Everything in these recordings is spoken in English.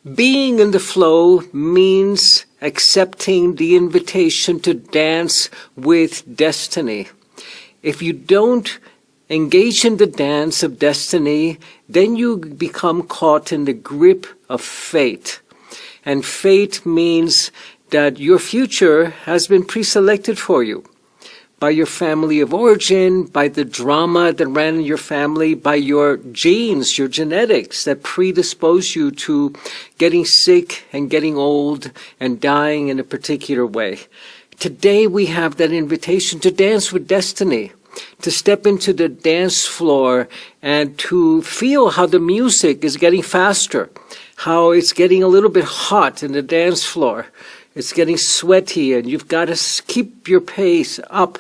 Being in the flow means accepting the invitation to dance with destiny. If you don't engage in the dance of destiny, then you become caught in the grip of fate. And fate means that your future has been pre-selected for you by your family of origin, by the drama that ran in your family, by your genes, your genetics that predispose you to getting sick and getting old and dying in a particular way. Today we have that invitation to dance with destiny, to step into the dance floor and to feel how the music is getting faster, how it's getting a little bit hot in the dance floor. It's getting sweaty and you've got to keep your pace up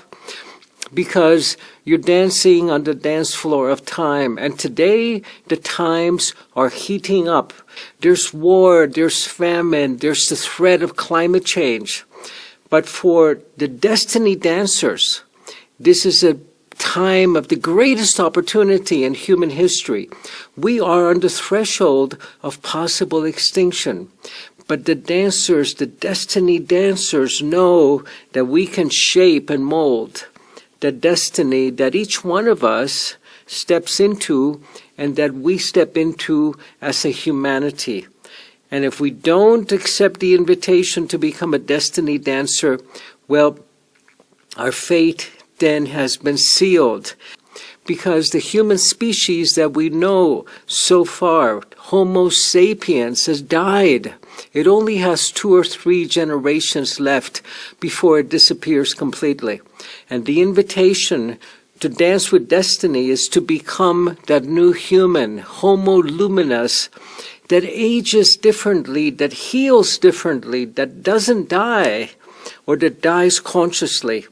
because you're dancing on the dance floor of time. And today the times are heating up. There's war, there's famine, there's the threat of climate change. But for the destiny dancers, this is a time of the greatest opportunity in human history. We are on the threshold of possible extinction. But the dancers, the destiny dancers, know that we can shape and mold the destiny that each one of us steps into and that we step into as a humanity. And if we don't accept the invitation to become a destiny dancer, well, our fate then has been sealed. Because the human species that we know so far, Homo sapiens, has died. It only has 2 or 3 generations left before it disappears completely. And the invitation to dance with destiny is to become that new human, Homo luminous, that ages differently, that heals differently, that doesn't die, or that dies consciously.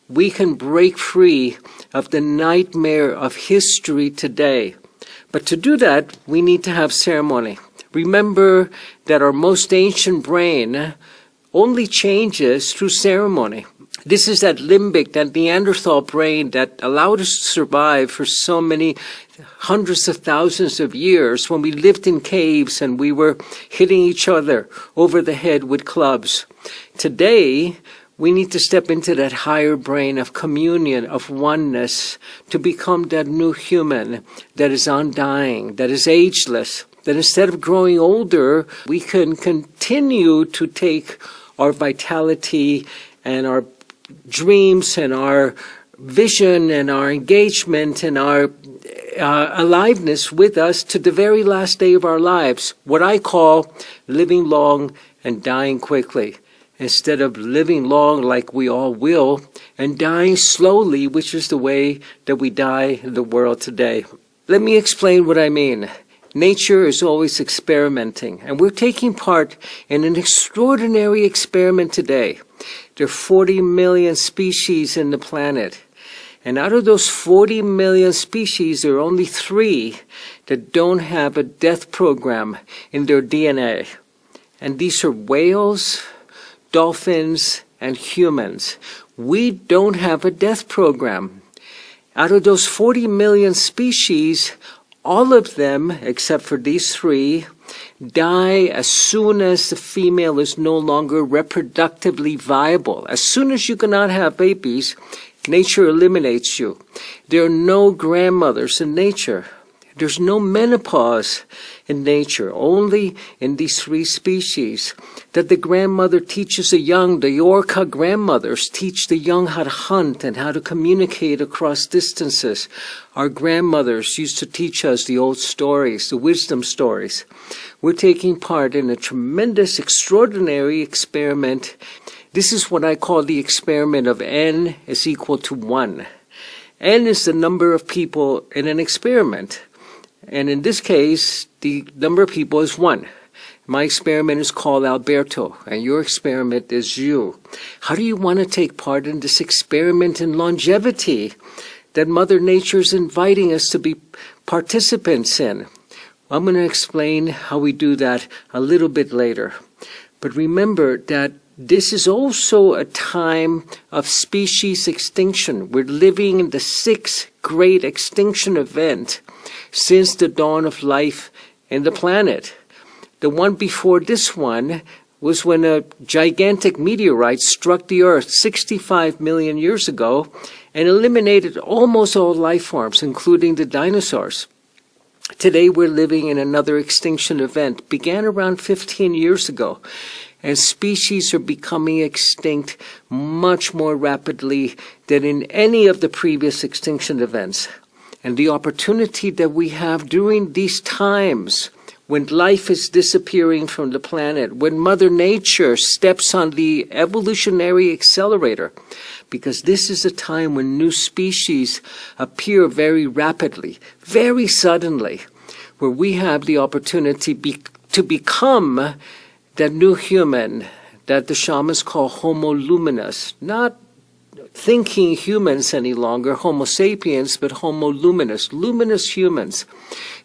We can break free of the nightmare of history today. But to do that, we need to have ceremony. Remember that our most ancient brain only changes through ceremony. This is that limbic, that Neanderthal brain that allowed us to survive for so many hundreds of thousands of years when we lived in caves and we were hitting each other over the head with clubs. Today, we need to step into that higher brain of communion, of oneness, to become that new human that is undying, that is ageless, that instead of growing older, we can continue to take our vitality and our dreams and our vision and our engagement and our aliveness with us to the very last day of our lives, what I call living long and dying quickly. Instead of living long like we all will and dying slowly, which is the way that we die in the world today. Let me explain what I mean. Nature is always experimenting, and we're taking part in an extraordinary experiment today. There are 40 million species in the planet, and out of those 40 million species, there are only 3 that don't have a death program in their DNA. And these are whales, dolphins, and humans. We don't have a death program. Out of those 40 million species, all of them, except for these 3, die as soon as the female is no longer reproductively viable. As soon as you cannot have babies, nature eliminates you. There are no grandmothers in nature. There's no menopause in nature, only in these 3 species. That the grandmother teaches the young, the orca grandmothers teach the young how to hunt and how to communicate across distances. Our grandmothers used to teach us the old stories, the wisdom stories. We're taking part in a tremendous, extraordinary experiment. This is what I call the experiment of n is equal to 1. N is the number of people in an experiment. And in this case, the number of people is 1. My experiment is called Alberto, and your experiment is you. How do you want to take part in this experiment in longevity that Mother Nature is inviting us to be participants in? I'm going to explain how we do that a little bit later. But remember that this is also a time of species extinction. We're living in the 6th great extinction event since the dawn of life in the planet. The one before this one was when a gigantic meteorite struck the Earth 65 million years ago and eliminated almost all life forms, including the dinosaurs. Today we're living in another extinction event, began around 15 years ago, and species are becoming extinct much more rapidly than in any of the previous extinction events. And the opportunity that we have during these times, when life is disappearing from the planet, when Mother Nature steps on the evolutionary accelerator, because this is a time when new species appear very rapidly, very suddenly, where we have the opportunity to become that new human that the shamans call homo luminous, not thinking humans any longer, homo sapiens, but homo luminous, luminous humans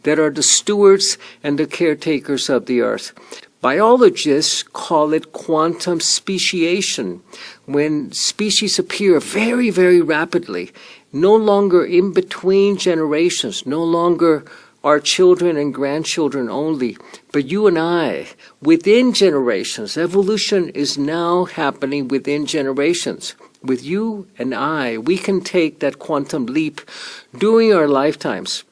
that are the stewards and the caretakers of the earth. Biologists call it quantum speciation, when species appear very, very rapidly, no longer in between generations, no longer our children and grandchildren only, but you and I, within generations. Evolution is now happening within generations. With you and I, we can take that quantum leap during our lifetimes.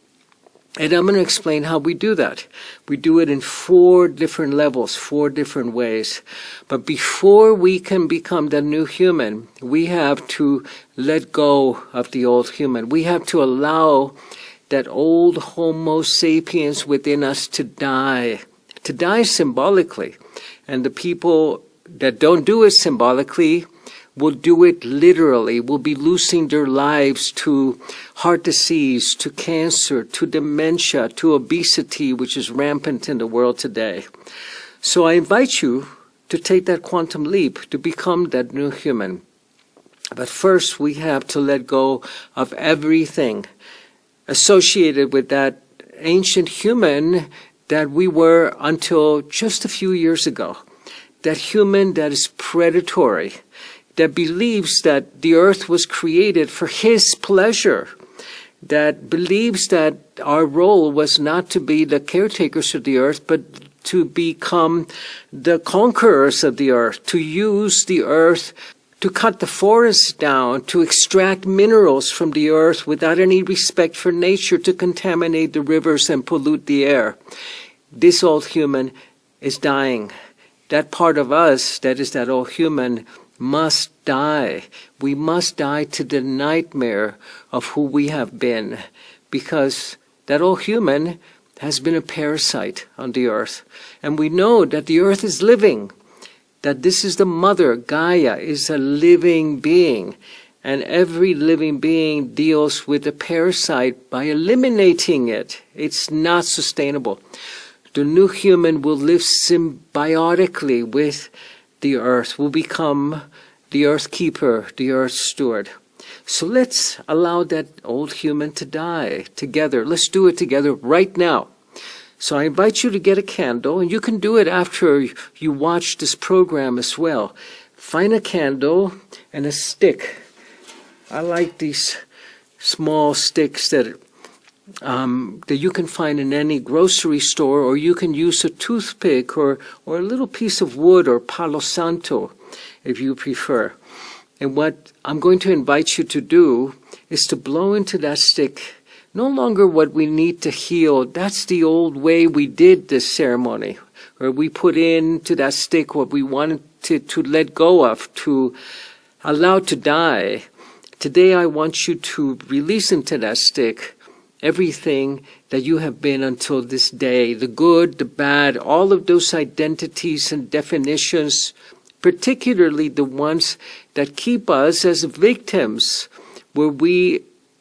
And I'm going to explain how we do that. We do it in 4 different levels, 4 different ways. But before we can become the new human, we have to let go of the old human. We have to allow that old Homo sapiens within us to die symbolically. And the people that don't do it symbolically will do it literally, will be losing their lives to heart disease, to cancer, to dementia, to obesity, which is rampant in the world today. So I invite you to take that quantum leap, to become that new human. But first we have to let go of everything associated with that ancient human that we were until just a few years ago. That human that is predatory, that believes that the earth was created for his pleasure, that believes that our role was not to be the caretakers of the earth, but to become the conquerors of the earth, to use the earth to cut the forests down, to extract minerals from the earth without any respect for nature, to contaminate the rivers and pollute the air. This old human is dying. That part of us, that is that old human, must die. We must die to the nightmare of who we have been, because that old human has been a parasite on the earth. And we know that the earth is living, that this is the mother. Gaia is a living being, and every living being deals with the parasite by eliminating it. It's not sustainable. The new human will live symbiotically with the earth, will become the earth keeper, the earth steward. So let's allow that old human to die together. Let's do it together right now. So I invite you to get a candle, and you can do it after you watch this program as well. Find a candle and a stick. I like these small sticks that you can find in any grocery store, or you can use a toothpick or a little piece of wood or palo santo if you prefer. And what I'm going to invite you to do is to blow into that stick no longer what we need to heal. That's the old way we did this ceremony, where we put into that stick what we wanted to let go of, to allow to die. Today I want you to release into that stick everything that you have been until this day, the good, the bad, all of those identities and definitions, particularly the ones that keep us as victims, where we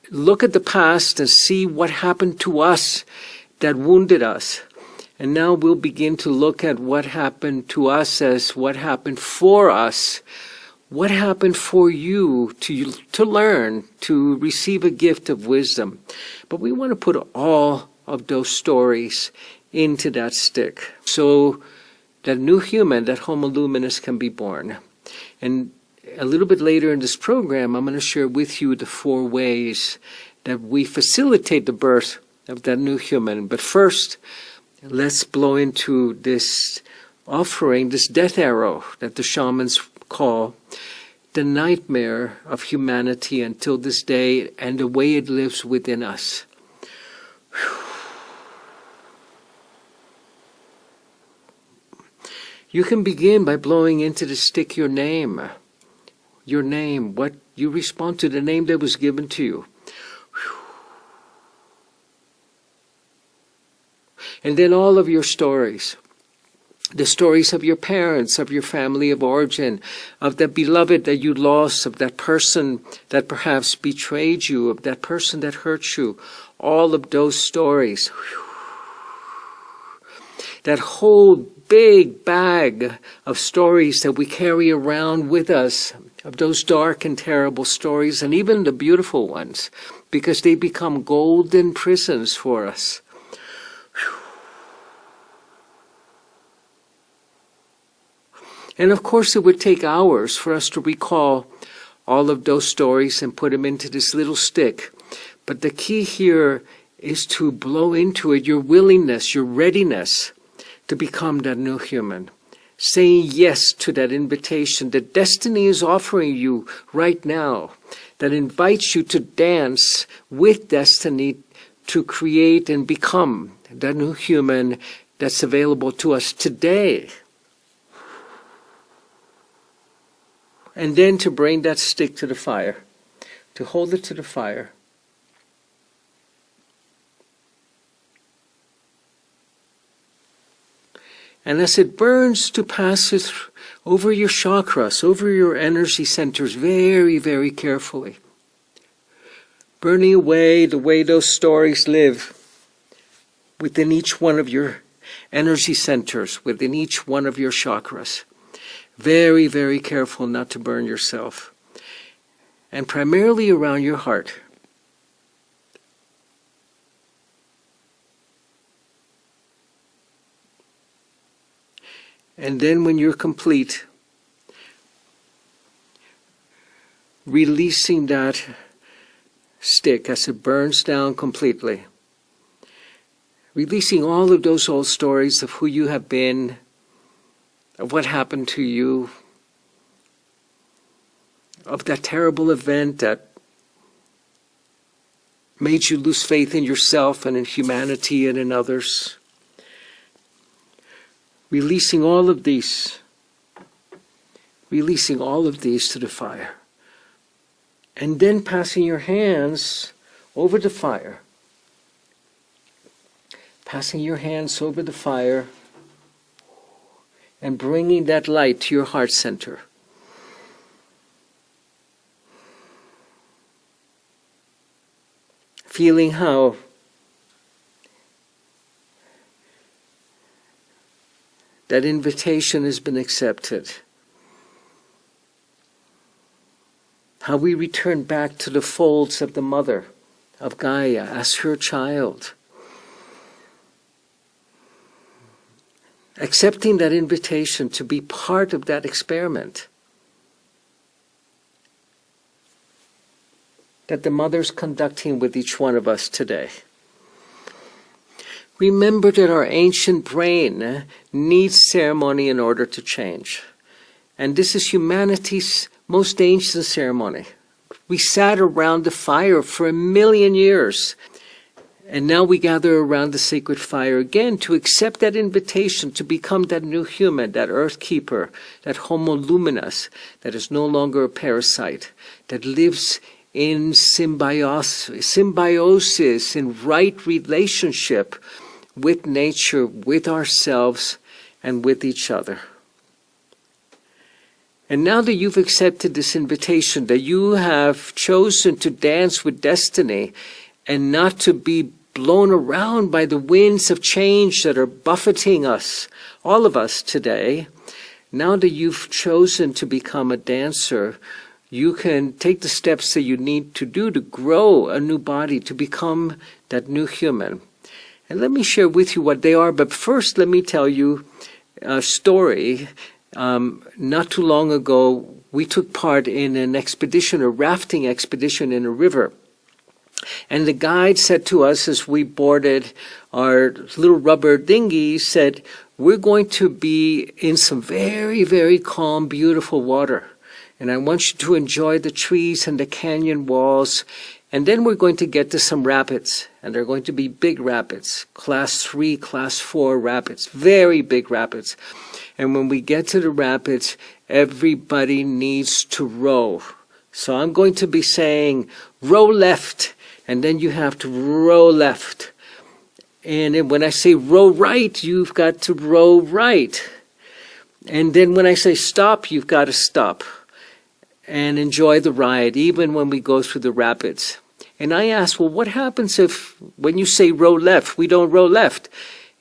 look at the past and see what happened to us that wounded us. And now we'll begin to look at what happened to us as what happened for us. What happened for you to learn, to receive a gift of wisdom. But we want to put all of those stories into that stick, so that new human, that Homo luminous, can be born. And a little bit later in this program, I'm going to share with you the 4 ways that we facilitate the birth of that new human. But first, let's blow into this offering, this death arrow that the shamans call the nightmare of humanity until this day and the way it lives within us. You can begin by blowing into the stick your name, what you respond to, the name that was given to you. And then all of your stories, the stories of your parents, of your family of origin, of that beloved that you lost, of that person that perhaps betrayed you, of that person that hurt you, all of those stories. That whole big bag of stories that we carry around with us, of those dark and terrible stories, and even the beautiful ones, because they become golden prisons for us. And of course it would take hours for us to recall all of those stories and put them into this little stick. But the key here is to blow into it your willingness, your readiness to become that new human. Saying yes to that invitation that destiny is offering you right now, that invites you to dance with destiny to create and become that new human that's available to us today. And then to bring that stick to the fire, to hold it to the fire. And as it burns, to pass it over your chakras, over your energy centers very, very carefully. Burning away the way those stories live within each one of your energy centers, within each one of your chakras. Very, very careful not to burn yourself. And primarily around your heart. And then when you're complete, releasing that stick as it burns down completely. Releasing all of those old stories of who you have been, of what happened to you, of that terrible event that made you lose faith in yourself and in humanity and in others. Releasing all of these to the fire. And then passing your hands over the fire. Passing your hands over the fire and bringing that light to your heart center. Feeling how that invitation has been accepted. How we return back to the folds of the mother, of Gaia, as her child. Accepting that invitation to be part of that experiment that the Mother's conducting with each one of us today. Remember that our ancient brain needs ceremony in order to change. And this is humanity's most ancient ceremony. We sat around the fire for 1,000,000 years. And now we gather around the sacred fire again to accept that invitation to become that new human, that earth keeper, that homo luminous, that is no longer a parasite, that lives in symbiosis, in right relationship with nature, with ourselves, and with each other. And now that you've accepted this invitation, that you have chosen to dance with destiny and not to be blown around by the winds of change that are buffeting us, all of us today, now that you've chosen to become a dancer, you can take the steps that you need to do to grow a new body, to become that new human. And let me share with you what they are, but first let me tell you a story. Not too long ago, we took part in an expedition, a rafting expedition in a river And the guide said to us as we boarded our little rubber dinghy, said, we're going to be in some very, very calm, beautiful water. And I want you to enjoy the trees and the canyon walls. And then we're going to get to some rapids. And they're going to be big rapids, class 3, class 4 rapids, very big rapids. And when we get to the rapids, everybody needs to row. So I'm going to be saying, row left. And then you have to row left. And then when I say row right, you've got to row right. And then when I say stop, you've got to stop and enjoy the ride, even when we go through the rapids. And I asked, well, what happens if when you say row left, we don't row left?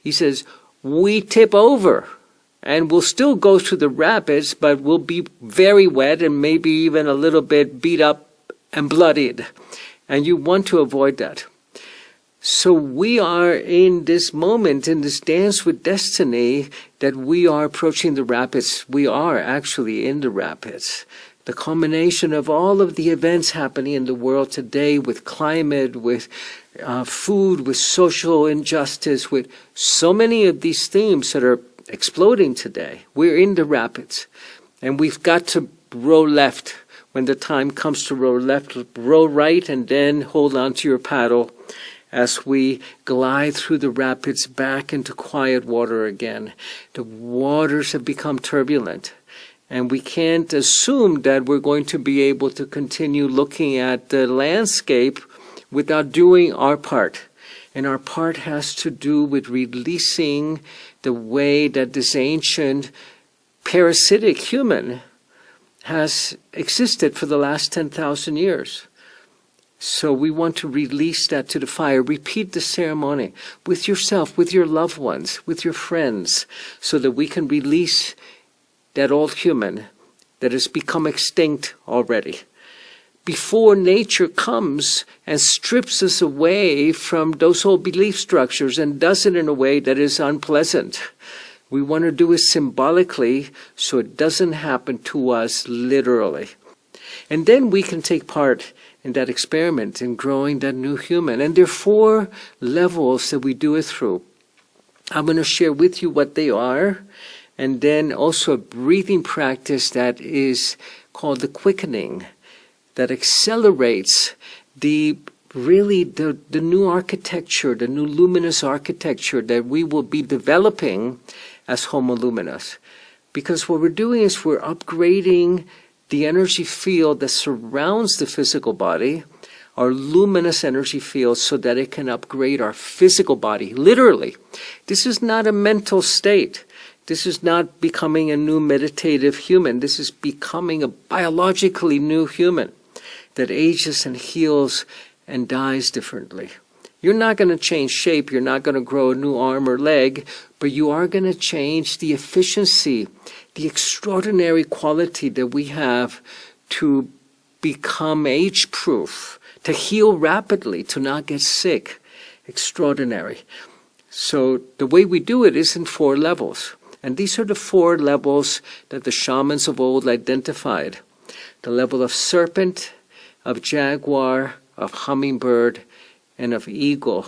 He says, we tip over. And we'll still go through the rapids, but we'll be very wet and maybe even a little bit beat up and bloodied. And you want to avoid that. So we are in this moment, in this dance with destiny, that we are approaching the rapids. We are actually in the rapids. The combination of all of the events happening in the world today with climate, with food, with social injustice, with so many of these themes that are exploding today. We're in the rapids. And we've got to row left. When the time comes to row left, row right, and then hold on to your paddle as we glide through the rapids back into quiet water again. The waters have become turbulent, and we can't assume that we're going to be able to continue looking at the landscape without doing our part. And our part has to do with releasing the way that this ancient parasitic human has existed for the last 10,000 years. So we want to release that to the fire. Repeat the ceremony with yourself, with your loved ones, with your friends, so that we can release that old human that has become extinct already. Before nature comes and strips us away from those old belief structures and does it in a way that is unpleasant. We want to do it symbolically so it doesn't happen to us literally. And then we can take part in that experiment in growing that new human. And there are 4 levels that we do it through. I'm going to share with you what they are. And then also a breathing practice that is called the quickening, that accelerates the new architecture, the new luminous architecture that we will be developing as Homo Luminous. Because what we're doing is we're upgrading the energy field that surrounds the physical body, our luminous energy field, so that it can upgrade our physical body. Literally. This is not a mental state. This is not becoming a new meditative human. This is becoming a biologically new human that ages and heals and dies differently. You're not going to change shape. You're not going to grow a new arm or leg, but you are going to change the efficiency, the extraordinary quality that we have to become age-proof, to heal rapidly, to not get sick. Extraordinary. So the way we do it is in 4 levels. And these are the 4 levels that the shamans of old identified. The level of serpent, of jaguar, of hummingbird, and of eagle.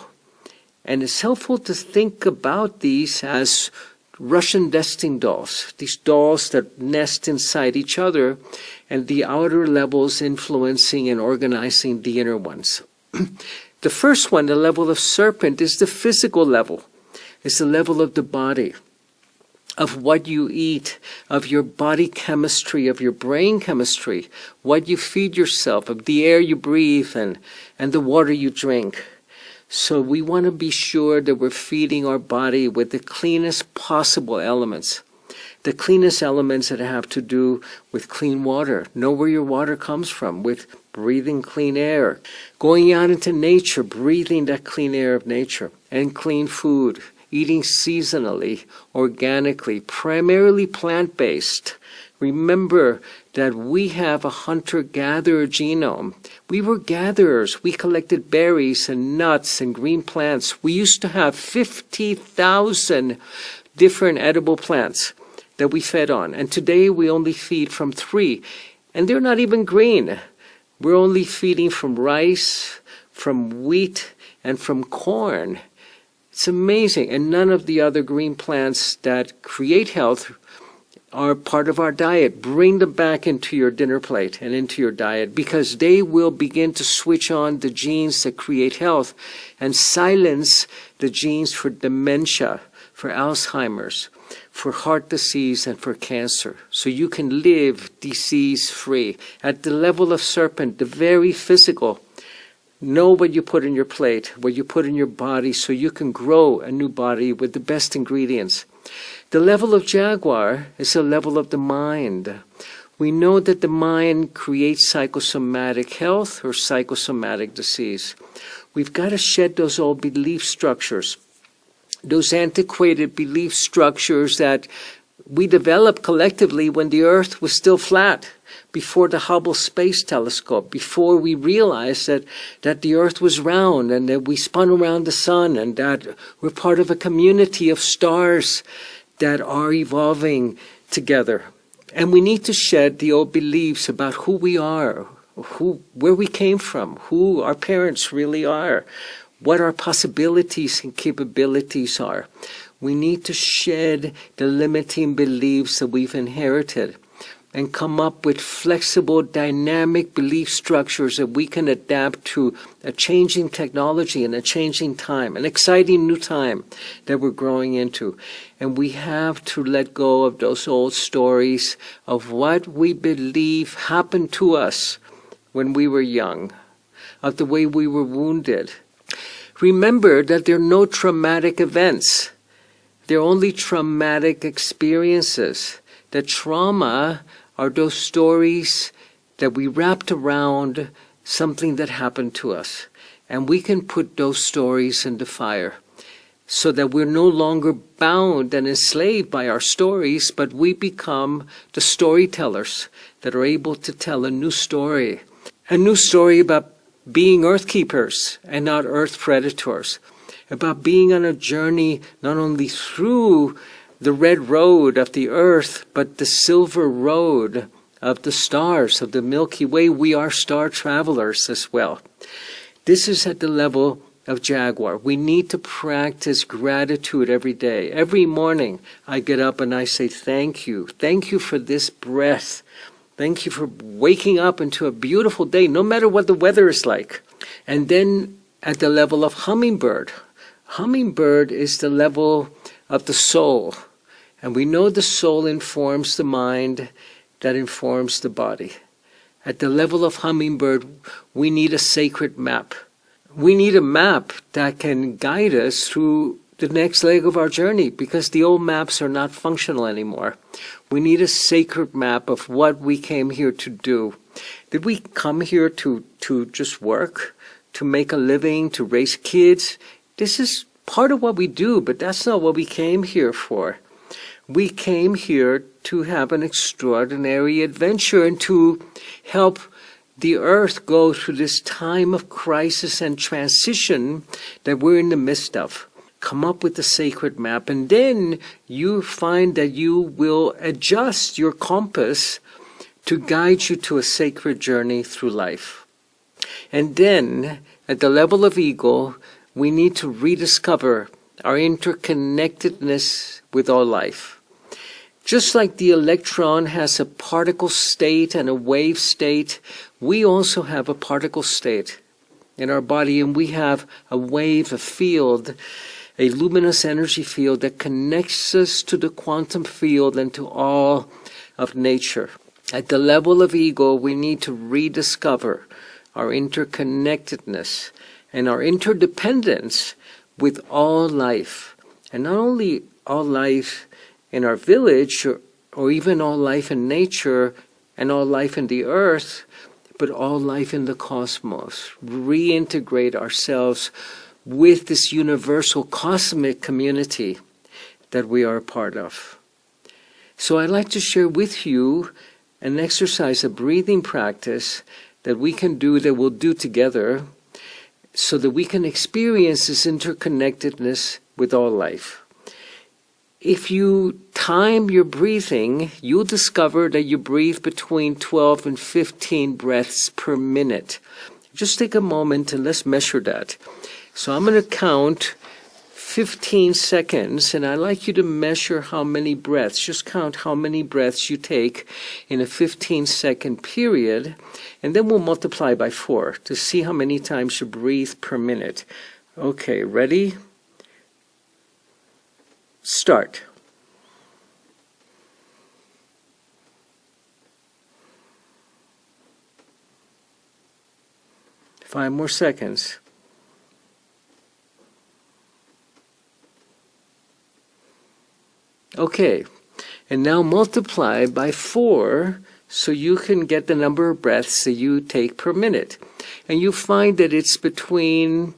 And it's helpful to think about these as Russian nesting dolls, these dolls that nest inside each other, and the outer levels influencing and organizing the inner ones. The first one, the level of serpent, is the physical level. It's the level of the body, of what you eat, of your body chemistry, of your brain chemistry, what you feed yourself, of the air you breathe and the water you drink. So we want to be sure that we're feeding our body with the cleanest possible elements. The cleanest elements that have to do with clean water. Know where your water comes from, with breathing clean air. Going out into nature, breathing that clean air of nature. And clean food. Eating seasonally, organically, primarily plant-based. Remember that we have a hunter-gatherer genome. We were gatherers. We collected berries and nuts and green plants. We used to have 50,000 different edible plants that we fed on. And today we only feed from 3. And they're not even green. We're only feeding from rice, from wheat, and from corn. It's amazing. And none of the other green plants that create health are part of our diet. Bring them back into your dinner plate and into your diet, because they will begin to switch on the genes that create health and silence the genes for dementia, for Alzheimer's, for heart disease, and for cancer. So you can live disease-free. At the level of serpent, the very physical, know what you put in your plate, what you put in your body, so you can grow a new body with the best ingredients. The level of jaguar is the level of the mind. We know that the mind creates psychosomatic health or psychosomatic disease. We've got to shed those old belief structures, those antiquated belief structures that we developed collectively when the Earth was still flat, before the Hubble Space Telescope, before we realized that the Earth was round and that we spun around the sun and that we're part of a community of stars that are evolving together. And we need to shed the old beliefs about who we are, where we came from, who our parents really are, what our possibilities and capabilities are. We need to shed the limiting beliefs that we've inherited and come up with flexible, dynamic belief structures that we can adapt to a changing technology and a changing time, an exciting new time that we're growing into. And we have to let go of those old stories of what we believe happened to us when we were young, of the way we were wounded. Remember that there are no traumatic events. They're only traumatic experiences. The trauma are those stories that we wrapped around something that happened to us. And we can put those stories in the fire so that we're no longer bound and enslaved by our stories, but we become the storytellers that are able to tell a new story about being earth keepers and not earth predators, about being on a journey not only through the red road of the earth, but the silver road of the stars, of the Milky Way. We are star travelers as well. This is at the level of jaguar. We need to practice gratitude every day. Every morning I get up and I say, thank you. Thank you for this breath. Thank you for waking up into a beautiful day, no matter what the weather is like. And then at the level of hummingbird. Hummingbird is the level of the soul. And we know the soul informs the mind that informs the body. At the level of hummingbird, we need a sacred map. We need a map that can guide us through the next leg of our journey, because the old maps are not functional anymore. We need a sacred map of what we came here to do. Did we come here to just work, to make a living, to raise kids? This is part of what we do, but that's not what we came here for. We came here to have an extraordinary adventure and to help the earth go through this time of crisis and transition that we're in the midst of. Come up with a sacred map, and then you find that you will adjust your compass to guide you to a sacred journey through life. And then, at the level of ego, we need to rediscover our interconnectedness with all life. Just like the electron has a particle state and a wave state, we also have a particle state in our body, and we have a wave, a field, a luminous energy field that connects us to the quantum field and to all of nature. At the level of ego, we need to rediscover our interconnectedness and our interdependence with all life. And not only all life in our village, or even all life in nature and all life in the earth, but all life in the cosmos. Reintegrate ourselves with this universal cosmic community that we are a part of. So I'd like to share with you an exercise, a breathing practice that we can do, that we'll do together, so that we can experience this interconnectedness with all life. If you time your breathing, you'll discover that you breathe between 12 and 15 breaths per minute. Just take a moment and let's measure that. So I'm going to count 15 seconds, and I'd like you to measure how many breaths. Just count how many breaths you take in a 15-second period, and then we'll multiply by 4 to see how many times you breathe per minute. Okay, ready? Start. Five more seconds. Okay, and now multiply by 4 so you can get the number of breaths that you take per minute. And you find that it's between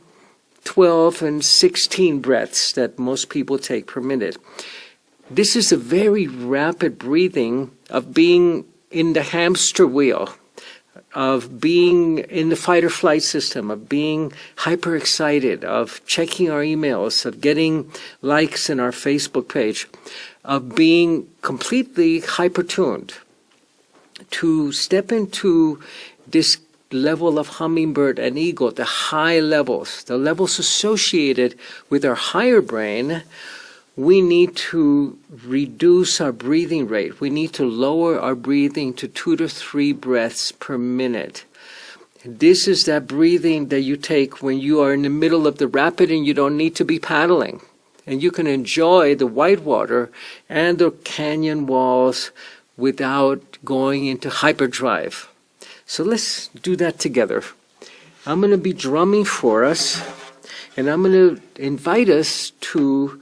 12 and 16 breaths that most people take per minute. This is a very rapid breathing of being in the hamster wheel, of being in the fight or flight system, of being hyper excited, of checking our emails, of getting likes in our Facebook page, of being completely hyper-tuned. To step into this level of hummingbird and eagle, the high levels, the levels associated with our higher brain, we need to reduce our breathing rate. We need to lower our breathing to 2 to 3 breaths per minute. This is that breathing that you take when you are in the middle of the rapid and you don't need to be paddling. And you can enjoy the whitewater and the canyon walls without going into hyperdrive. So let's do that together. I'm going to be drumming for us, and I'm going to invite us to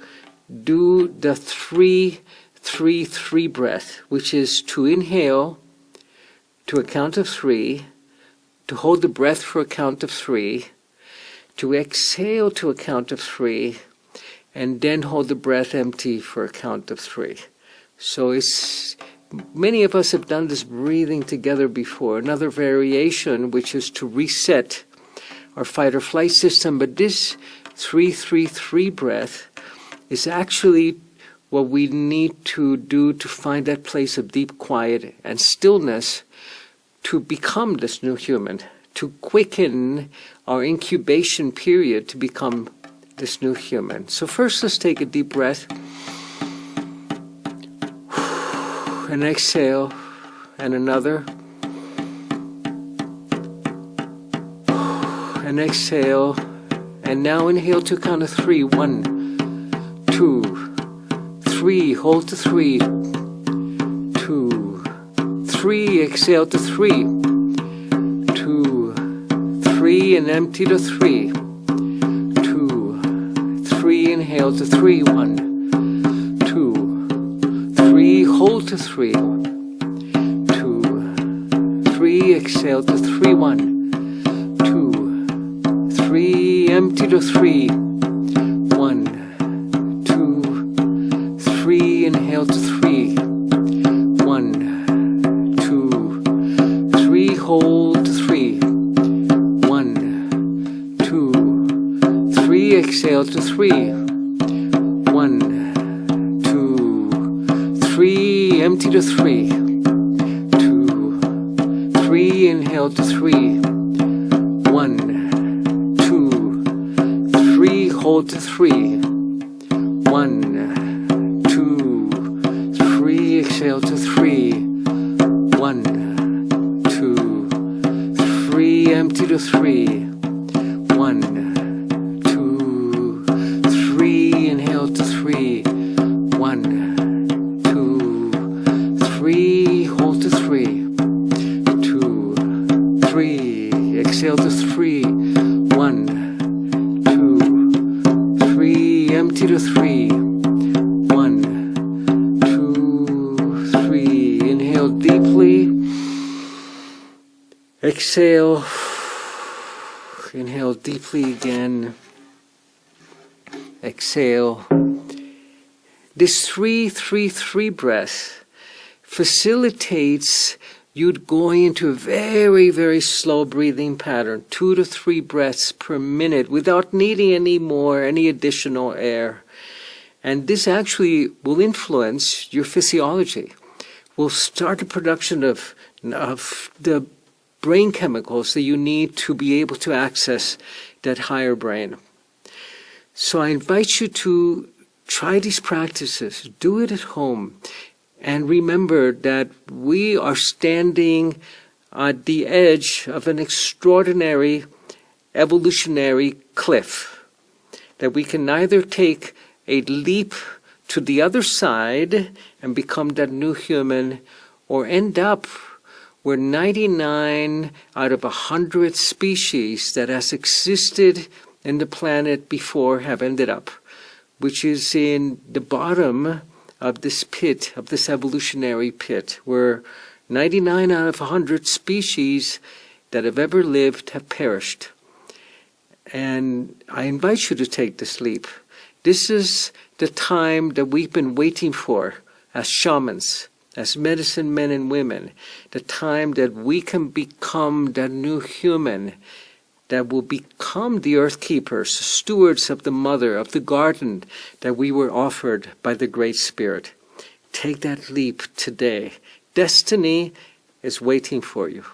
do the 3-3-3 breath, which is to inhale to a count of 3, to hold the breath for a count of 3, to exhale to a count of 3, and then hold the breath empty for a count of 3. So many of us have done this breathing together before. Another variation, which is to reset our fight or flight system, but this 3-3-3 breath is actually what we need to do to find that place of deep quiet and stillness to become this new human, to quicken our incubation period to become this new human. So first, let's take a deep breath and exhale, and another, and exhale, and now inhale to a count of 3. 1, 2, 3, hold to 3, 2, 3, exhale to 3, 2, 3, and empty to 3, 2, 3, inhale to 3, 1, 2, 3, hold to 3, 2, 3, exhale to 3, 1, 2, 3, empty to 3, 1, 2, 3, inhale to 3, 1, 2, 3, hold to 3, 1, 2, 3, exhale to 3, 1, 2, 3, empty to 3, 2, 3, inhale to 3, 1, 2, 3, hold to 3, 1, 2, 3, exhale to 3, 1, 2, 3, empty to 3, 1, 2, 3, inhale to 3, 1, 2, 3, hold to 3, 2, 3, exhale to 3, 1, 2, 3, empty to 3, 1, 2, 3, inhale deeply, exhale, inhale deeply again, exhale. This 3-3-3 breath facilitates you going into a very, very slow breathing pattern, 2 to 3 breaths per minute without needing any additional air. And this actually will influence your physiology. Will start the production of the brain chemicals that you need to be able to access that higher brain. So I invite you to try these practices, do it at home, and remember that we are standing at the edge of an extraordinary evolutionary cliff, that we can neither take a leap to the other side and become that new human, or end up where 99 out of 100 species that has existed in the planet before have ended up, which is in the bottom of this pit, of this evolutionary pit, where 99 out of 100 species that have ever lived have perished. And I invite you to take this leap. This is the time that we've been waiting for as shamans, as medicine men and women, the time that we can become that new human that will become the earth keepers, stewards of the mother, of the garden that we were offered by the Great Spirit. Take that leap today. Destiny is waiting for you.